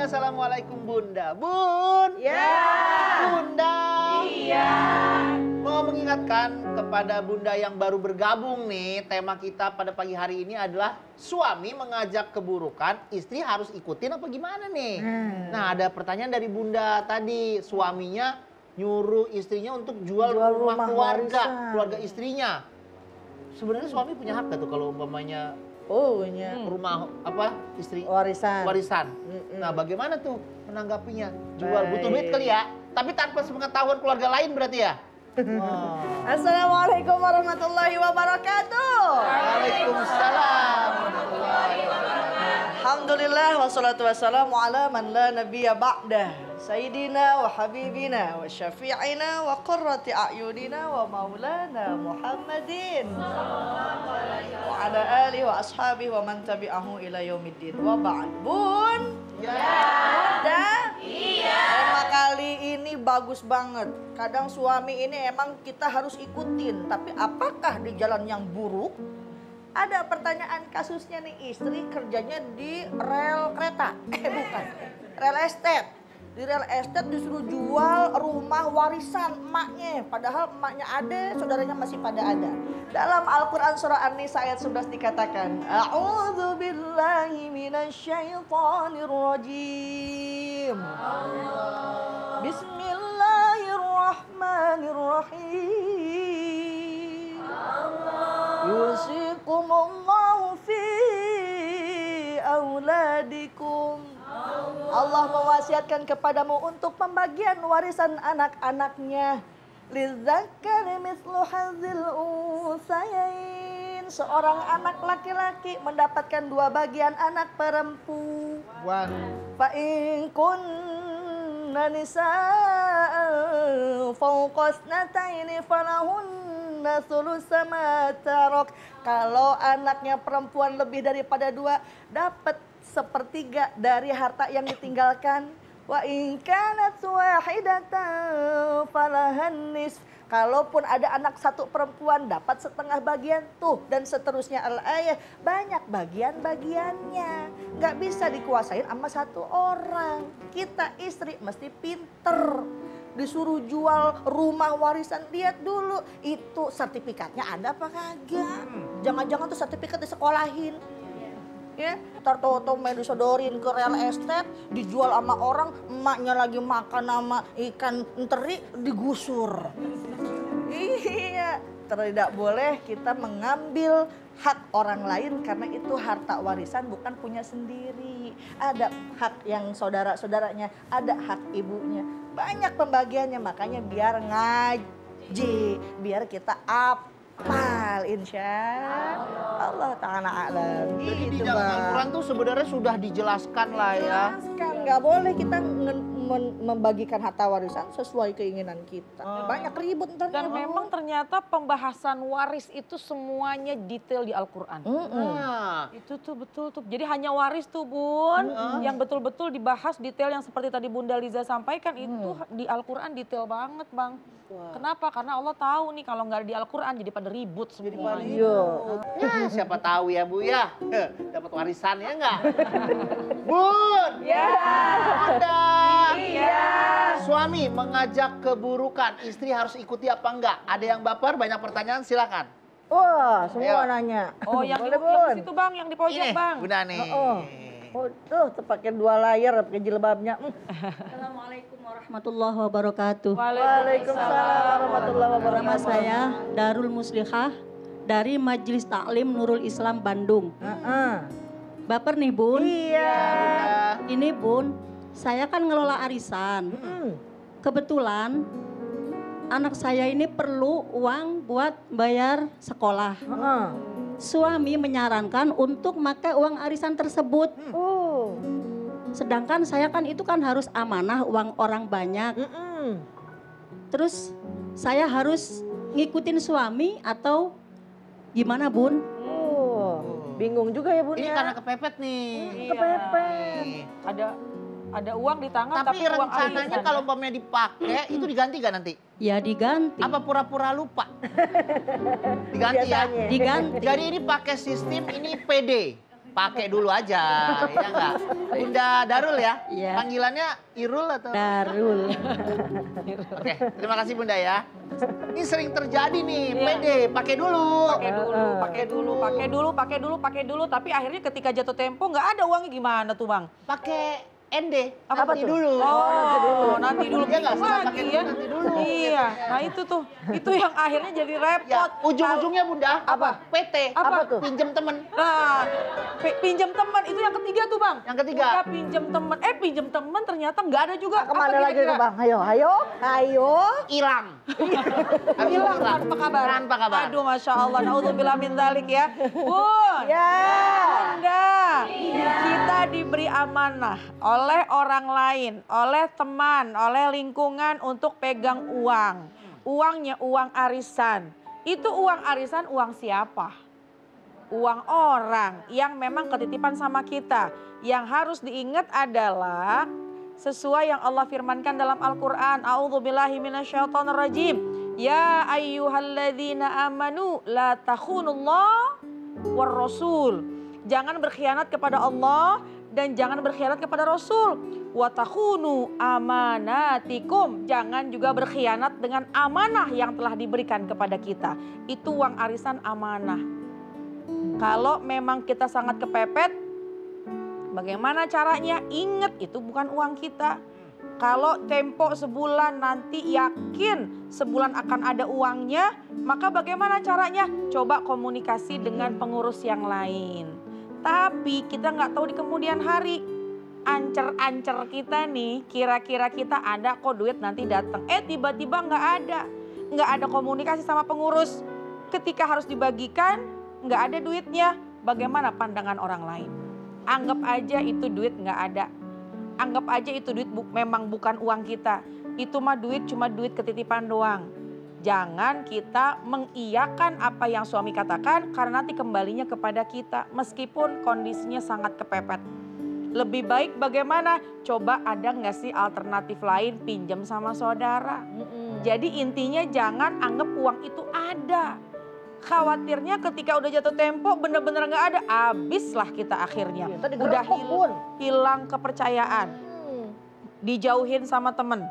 Assalamualaikum Bunda. Bun. Ya. Bunda. Iya. Mau mengingatkan kepada Bunda yang baru bergabung nih, tema kita pada pagi hari ini adalah suami mengajak keburukan, istri harus ikutin apa gimana nih? Nah, ada pertanyaan dari Bunda tadi, suaminya nyuruh istrinya untuk jual rumah keluarga istrinya. Sebenarnya suami punya hak gak tuh kalau umpamanya Punya. rumah apa istri Warisan. Nah, bagaimana tuh menanggapinya? Jual butuh duit kali ya, tapi tanpa sepengetahuan keluarga lain berarti ya? Wow. Assalamualaikum warahmatullahi wabarakatuh. Waalaikumsalam. Alhamdulillah wassalatu wassalamu ala man la nabiyya ba'dah. Sayyidina wa habibina wa syafi'ina wa qurrati a'yunina wa maulana Muhammadin. Wa ala alihi wa ashabihi wa man tabi'ahu ila yaumiddin. Wa ba'd. Bun? Ya. Udah? Iya. Tema kali ini bagus banget. Kadang suami ini emang kita harus ikutin. Tapi apakah di jalan yang buruk? Ada pertanyaan kasusnya nih, istri kerjanya di rel kereta. Bukan. Rel estate. Di real estate disuruh jual rumah warisan emaknya. Padahal emaknya ada, saudaranya masih pada ada. Dalam Al-Quran surah An-Nisa ayat 11 dikatakan, A'udzu billahi minasyaitonir rajim. Bismillahirrahmanirrahim. Yusikumullahu fi auladikum. Allah mewasiatkan kepadamu untuk pembagian warisan anak-anaknya. Lidzakari mithlu hadzil unsayain. Seorang anak laki-laki mendapatkan 2 bagian anak perempuan. Fa in kunna nisa'an fawqa ithnataini falahunna thulutsa ma tarak. Kalau anaknya perempuan lebih daripada 2, dapat 1/3 dari harta yang ditinggalkan. Wa in kanat wahidatan falahan nisf. Kalaupun ada anak 1 perempuan dapat 1/2 bagian tuh dan seterusnya al-ayah. Banyak bagian-bagiannya. Nggak bisa dikuasain sama 1 orang. Kita istri mesti pinter. Disuruh jual rumah warisan, lihat dulu itu sertifikatnya ada apa kagak. Jangan-jangan tuh sertifikat disekolahin. Ya, ntar tau-tau main disodorin ke real estate, dijual sama orang, emaknya lagi makan sama ikan teri, digusur. Iya, tidak boleh kita mengambil hak orang lain karena itu harta warisan bukan punya sendiri. Ada hak yang saudara-saudaranya, ada hak ibunya. Banyak pembagiannya, makanya biar ngaji, biar kita hafal insya Allah ta'ala alam. Jadi di dalam Al-Quran tuh sebenarnya sudah dijelaskan lah ya. Dijelaskan, nggak boleh kita membagikan harta warisan sesuai keinginan kita. Banyak ribut ntar. Dan memang ternyata pembahasan waris itu semuanya detail di Al-Quran. Itu tuh betul tuh. Jadi hanya waris tuh Bun, yang betul-betul dibahas detail yang seperti tadi Bunda Liza sampaikan itu di Al-Quran detail banget Bang. Kenapa? Karena Allah tahu nih kalau nggak ada di Al-Quran jadi pada ribut semua. Ya, siapa tahu ya Bu ya, dapat warisan ya nggak? Bun, Ya. Bunda, Iya. suami mengajak keburukan, istri harus ikuti apa enggak? Ada yang baper, banyak pertanyaan, silakan. Wah, semua Ayo. nanya. Oh yang Boleh, yang Bun. di situ Bang, yang di pojok Ini, Bang. Bunda nih. Tuh, pakai 2 layar, pakai jilbabnya. Assalamualaikum warahmatullahi wabarakatuh. Waalaikumsalam warahmatullahi Nama wabarakatuh. saya Darul Muslihah dari Majelis Taklim Nurul Islam Bandung. Baper nih Bun. Iya. Ini Bun, saya kan ngelola arisan. Kebetulan anak saya ini perlu uang buat bayar sekolah. Suami menyarankan untuk pakai uang arisan tersebut. Sedangkan saya kan itu kan harus amanah uang orang banyak. Terus saya harus ngikutin suami atau gimana Bun? Bingung juga ya Bun. Ini karena kepepet nih. Kepepet. Ada uang di tangan Tapi uang rencananya arisan. kalau umpamanya dipakai itu diganti gak nanti? Ya diganti. Apa pura-pura lupa? Diganti ya? Biasanya. Diganti. Jadi ini pakai sistem ini PD. pakai dulu aja, ya enggak? Bunda Darul ya? Iya. Panggilannya Irul atau? Darul. Oke, terima kasih Bunda ya. Ini sering terjadi nih, Iya. pede, pakai dulu. Pakai dulu. Tapi akhirnya ketika jatuh tempo nggak ada uangnya gimana tuh Bang? Pakai ND, Apa nanti tuh? dulu. Oh, nanti dulu. Iya nggak? Bingung Setelah lagi pakai ya. dulu, nanti dulu. Iya, nah itu tuh. Itu yang akhirnya jadi Ya, repot. ujung-ujungnya Bunda, Apa? PT, Apa tuh? pinjem temen. Nah, pinjam teman itu yang ketiga tuh Bang. Yang ketiga. Udah pinjam teman. Pinjam teman ternyata nggak ada juga. Kemana Apa lagi kira-kira? tuh Bang? Ayo. Hilang. Hilang tanpa kabar. Tanpa kabar. Aduh, Masya Allah. Naudzubillah min dzalik ya. Bun. Ya. Bunda, kita diberi amanah oleh orang lain, oleh teman, oleh lingkungan untuk pegang uang. Uangnya uang arisan. Itu uang arisan uang siapa? Uang orang yang memang ketitipan sama kita. Yang harus diingat adalah sesuai yang Allah firmankan dalam Al-Quran. A'udzubillahi minasyaitonirrajim. Ya ayyuhalladzina amanu la takhunullah war rasul. Jangan berkhianat kepada Allah dan jangan berkhianat kepada Rasul. Wa takhunu amanatikum. Jangan juga berkhianat dengan amanah yang telah diberikan kepada kita. Itu uang arisan amanah. Kalau memang kita sangat kepepet, bagaimana caranya? Ingat itu bukan uang kita. Kalau tempo sebulan nanti yakin sebulan akan ada uangnya, maka bagaimana caranya? Coba komunikasi dengan pengurus yang lain. Tapi kita nggak tahu di kemudian hari, ancer-ancer kita nih, kira-kira kita ada kok duit nanti datang. Tiba-tiba nggak ada komunikasi sama pengurus. Ketika harus dibagikan, nggak ada duitnya. Bagaimana pandangan orang lain? Anggap aja itu duit nggak ada. Anggap aja itu duit memang bukan uang kita. Itu mah duit cuma duit ketitipan doang. Jangan kita mengiyakan apa yang suami katakan karena nanti kembalinya kepada kita. Meskipun kondisinya sangat kepepet. Lebih baik bagaimana? Coba ada nggak sih alternatif lain pinjam sama saudara. Jadi intinya jangan anggap uang itu ada. Khawatirnya ketika udah jatuh tempo bener-bener nggak ada, habislah kita akhirnya. Tadi Udah gerepok, Bun. hilang kepercayaan, dijauhin sama temen.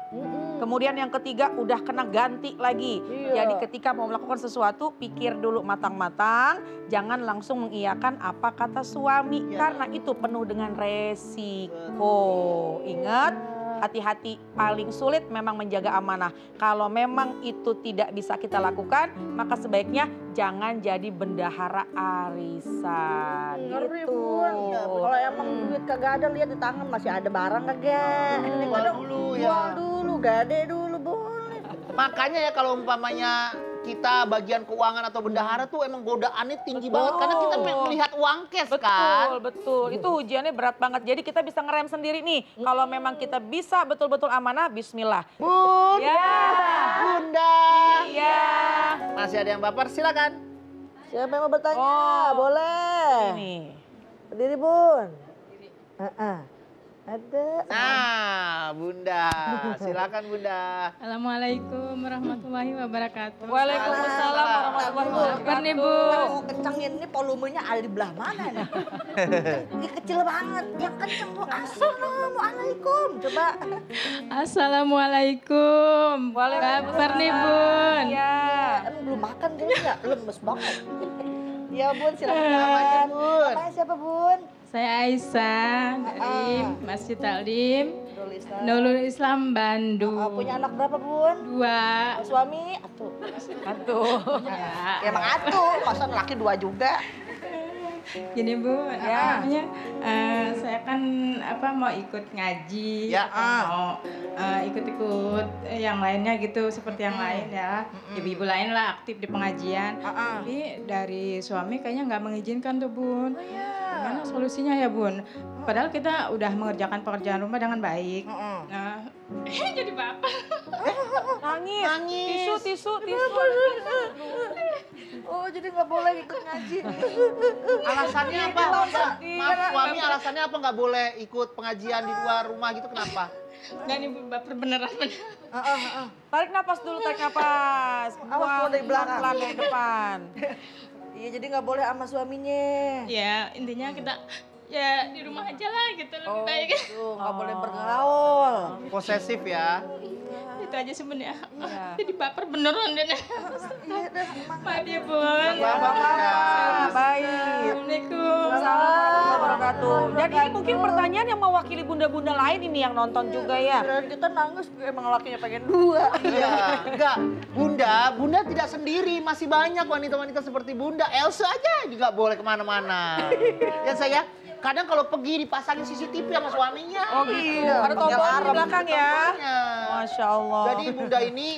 Kemudian yang ketiga udah kena ganti lagi. Iya. Jadi ketika mau melakukan sesuatu pikir dulu matang-matang. Jangan langsung mengiyakan apa kata suami. Karena itu penuh dengan resiko. Ingat, hati-hati, paling sulit memang menjaga amanah. Kalau memang itu tidak bisa kita lakukan, maka sebaiknya jangan jadi bendahara arisan. Ngeri Gitu. Bun. Kalau emang duit kagak ada, lihat di tangan masih ada barang kagak. Jual dulu ya. Jual dulu, gade dulu boleh. Makanya ya kalau umpamanya kita bagian keuangan atau bendahara tuh emang godaannya tinggi banget. Karena kita melihat uang cash kan. Betul. Itu ujiannya berat banget. Jadi kita bisa ngerem sendiri nih. Kalau memang kita bisa betul-betul amanah, bismillah. Bun, Ya. Bunda. Iya. Masih ada yang baper, silakan. Siapa yang mau bertanya? Oh. Boleh. Ini. Berdiri Bun. Ada. Nah, Bunda, silakan Bunda. Assalamualaikum warahmatullahi wabarakatuh. Waalaikumsalam warahmatullahi wabarakatuh. Kabar nih, Bu? Mau kencengin ini volumenya ada di belah mana nih? Ini kecil banget. Yang kenceng Bu. Assalamualaikum. Coba. Assalamualaikum. Kabar nih, Bun? Iya. Emang belum makan kayaknya ya? Lemes banget. Ya Bun, silakan. Namanya Bun. Namanya siapa Bun? Saya Aisyah dari Masjid Taklim Islam. Nurul Islam Bandung. Punya anak berapa Bun? 2. Suami? Atuh. Aduh. Ya emang atuh. Masa laki 2 juga? Gini Bu, Ya. namanya saya kan mau ikut ngaji, Ya. mau ikut-ikut yang lainnya gitu seperti yang lain ya, ibu-ibu lain lah aktif di pengajian. Tapi dari suami kayaknya nggak mengizinkan tuh Bun. Gimana solusinya ya Bun? Padahal kita udah mengerjakan pekerjaan rumah dengan baik. Nah, jadi bapak. Nangis. Tisu. Oh jadi nggak boleh ikut ngaji. Alasannya apa? Maaf suami, alasannya apa nggak boleh ikut pengajian di luar rumah gitu, kenapa? Nggak nih Bu, baper beneran. Tarik napas dulu, tarik napas. Awas keluar dari belakang. Pelan-pelan dari depan. Iya, jadi nggak boleh sama suaminya. Ya intinya kita ya di rumah aja lah gitu lebih baik. Nggak boleh bergaul. Posesif ya. Itu aja sebenarnya. Iya. Jadi baper beneran deh. Iya dah, emang. Maaf ya Bun. Baik. Assalamualaikum. Assalamualaikum wabarakatuh. Dan ini mungkin pertanyaan yang mewakili bunda-bunda lain ini yang nonton juga ya. Dan kita nangis, emang lakinya pengen 2. Iya, enggak. Bunda tidak sendiri. Masih banyak wanita-wanita seperti Bunda. Elsa aja juga boleh kemana-mana. Ya saya, kadang kalau pergi dipasangin CCTV sama suaminya. Oh gitu. Ada tombol di belakang ya. Tombolnya. Masya Allah. Jadi Bunda ini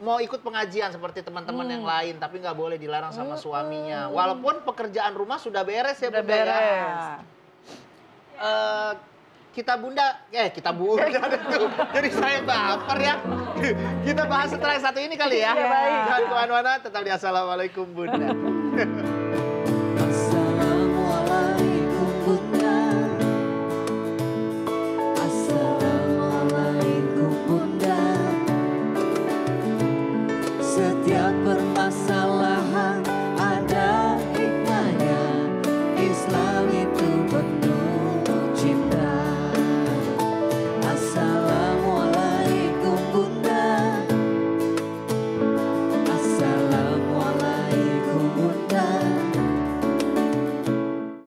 mau ikut pengajian seperti teman-teman yang lain, tapi nggak boleh dilarang sama suaminya. Walaupun pekerjaan rumah sudah beres ya Bunda ya. Kita Bunda tuh. Jadi saya baper ya. Kita bahas setelah yang satu ini kali ya. Iya, baik. Jangan kemana-mana, tetap di Assalamualaikum Bunda.